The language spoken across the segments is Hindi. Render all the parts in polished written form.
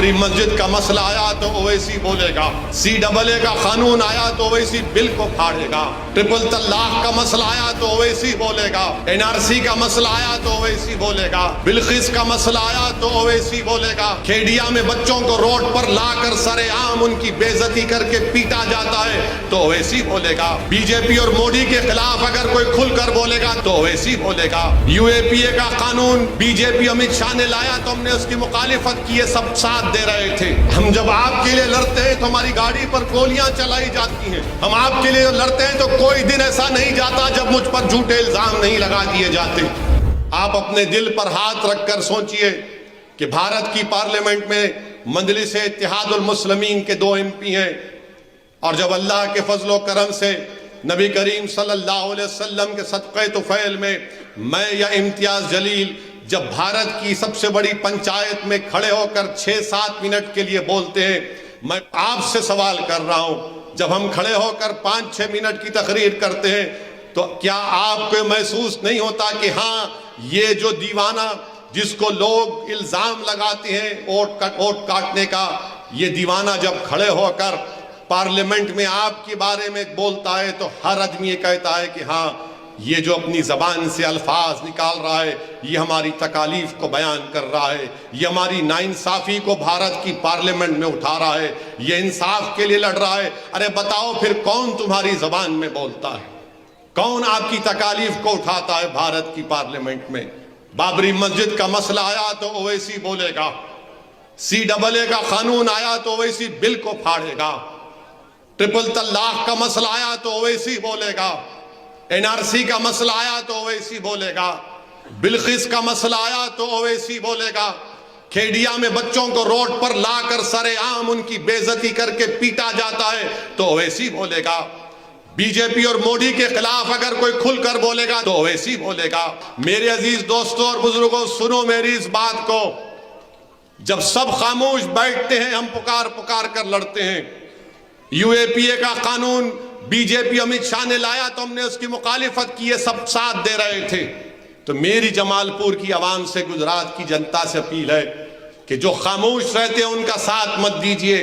बाबरी मस्जिद का मसला आया तो ओवैसी बोलेगा, CAA का कानून आया तो ओवैसी बिल को फाड़ेगा, ट्रिपल तलाक का मसला आया तो ओवैसी बोलेगा, NRC का मसला आया तो ओवैसी बोलेगा, बिल्किस का मसला आया तो ओवैसी बोलेगा, खेडिया में बच्चों को रोड पर लाकर सरेआम उनकी बेइज्जती करके पीटा जाता है तो ओवैसी बोलेगा, बीजेपी और मोदी के खिलाफ अगर कोई खुलकर बोलेगा तो ओवैसी बोलेगा, UAPA का कानून बीजेपी अमित शाह ने लाया तो हमने उसकी मुखालिफत की, सब साथ दे रहे थे। हम जब आपके लिए लड़ते हैं तो हमारी गाड़ी पर गोलियां चलाई जाती हैं। हम आपके लिए लड़ते हैं तो कोई दिन ऐसा नहीं जाता जब मुझ पर झूठे इल्जाम नहीं लगा दिए जाते। आप अपने दिल पर हाथ रखकर सोचिए कि भारत की पार्लियामेंट में मजलिस इत्तेहादुल मुस्लिमीन के 2 MP हैं और जब अल्लाह के फजलो करम से नबी करीम सल्लल्लाहु अलैहि वसल्लम के सदक़े तुफ़ैल में मैं या इम्तियाज जलील जब भारत की सबसे बड़ी पंचायत में खड़े होकर 6-7 मिनट के लिए बोलते हैं, मैं आपसे सवाल कर रहा हूं, जब हम खड़े होकर 5-6 मिनट की तकरीर करते हैं तो क्या आपको महसूस नहीं होता कि हाँ, ये जो दीवाना जिसको लोग इल्जाम लगाते हैं वोट काटने का, ये दीवाना जब खड़े होकर पार्लियामेंट में आपके बारे में बोलता है तो हर आदमी ये कहता है कि हाँ, ये जो अपनी जबान से अल्फाज निकाल रहा है ये हमारी तकालीफ को बयान कर रहा है, ये हमारी नाइंसाफी को भारत की पार्लियामेंट में उठा रहा है, ये इंसाफ के लिए लड़ रहा है। अरे बताओ फिर कौन तुम्हारी जबान में बोलता है, कौन आपकी तकालीफ को उठाता है भारत की पार्लियामेंट में? बाबरी मस्जिद का मसला आया तो ओवैसी बोलेगा, CAA का कानून आया तो ओवैसी बिल को फाड़ेगा, ट्रिपल तलाक का मसला आया तो ओवैसी बोलेगा, NRC का मसला आया तो ओवैसी बोलेगा, बिल्किस का मसला आया तो ओवैसी बोलेगा, खेडिया में बच्चों को रोड पर लाकर सरेआम उनकी बेइज्जती करके पीटा जाता है तो ओवैसी बोलेगा, बीजेपी और मोदी के खिलाफ अगर कोई खुलकर बोलेगा तो ओवैसी बोलेगा। मेरे अजीज दोस्तों और बुजुर्गों, सुनो मेरी इस बात को, जब सब खामोश बैठते हैं हम पुकार पुकार कर लड़ते हैं। UAPA का कानून बीजेपी अमित शाह ने लाया तो हमने उसकी मुखालिफत की, सब साथ दे रहे थे। तो मेरी जमालपुर की आवाम से, गुजरात की जनता से अपील है कि जो खामोश रहते हैं उनका साथ मत दीजिए,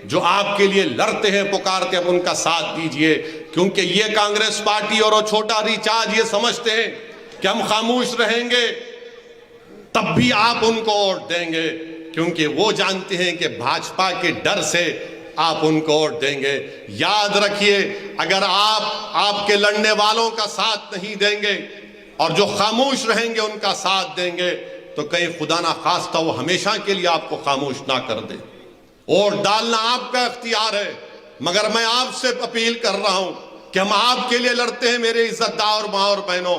जो आपके लिए लड़ते हैं पुकारते हैं उनका साथ दीजिए, क्योंकि ये कांग्रेस पार्टी और वो छोटा रिचार्ज ये समझते हैं कि हम खामोश रहेंगे तब भी आप उनको वोट देंगे, क्योंकि वो जानते हैं कि भाजपा के डर से आप उनको वोट देंगे। याद रखिए, अगर आप आपके लड़ने वालों का साथ नहीं देंगे और जो खामोश रहेंगे उनका साथ देंगे तो कहीं खुदा ना खास्ता वो हमेशा के लिए आपको खामोश ना कर दे। वोट डालना आपका इख्तियार है, मगर मैं आपसे अपील कर रहा हूं कि हम आपके लिए लड़ते हैं मेरे इज्जतदार माँ और बहनों।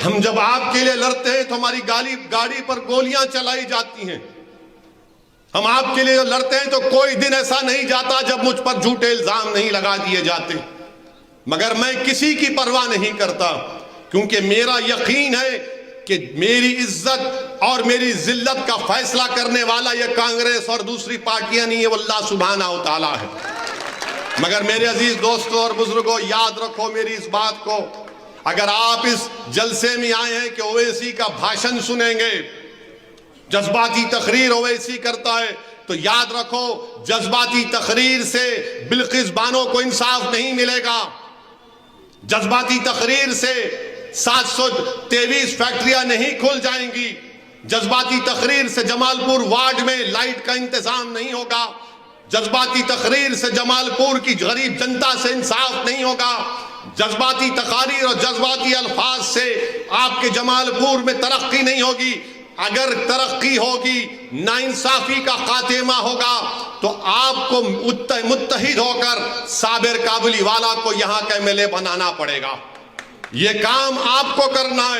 हम जब आपके लिए लड़ते हैं तो हमारी गाड़ी पर गोलियां चलाई जाती हैं। हम आपके लिए लड़ते हैं तो कोई दिन ऐसा नहीं जाता जब मुझ पर झूठे इल्जाम नहीं लगा दिए जाते, मगर मैं किसी की परवाह नहीं करता, क्योंकि मेरा यकीन है कि मेरी इज्जत और मेरी जिल्लत का फैसला करने वाला यह कांग्रेस और दूसरी पार्टियां नहीं है, वो अल्लाह सुब्हानहू तआला है। मगर मेरे अजीज दोस्तों और बुजुर्गों, याद रखो मेरी इस बात को, अगर आप इस जलसे में आए हैं कि ओवैसी का भाषण सुनेंगे, जज्बाती तकरीर ओवैसी करता है, तो याद रखो जज्बाती तकरीर से बिल्किस बानो को इंसाफ नहीं मिलेगा। जज्बाती तकरीर से 723 फैक्ट्रियां नहीं खुल जाएंगी। जज्बाती तकरीर से जमालपुर वार्ड में लाइट का इंतजाम नहीं होगा। जज्बाती तकरीर से जमालपुर की गरीब जनता से इंसाफ नहीं होगा। जज्बाती तकारीर और जज्बाती अल्फाज से आपके जमालपुर में तरक्की नहीं होगी। अगर तरक्की होगी, नाइंसाफी का खात्मा होगा, तो आपको मुत्तहिद होकर साबिर काबुली वाला को यहाँ का MLA बनाना पड़ेगा। ये काम आपको करना है।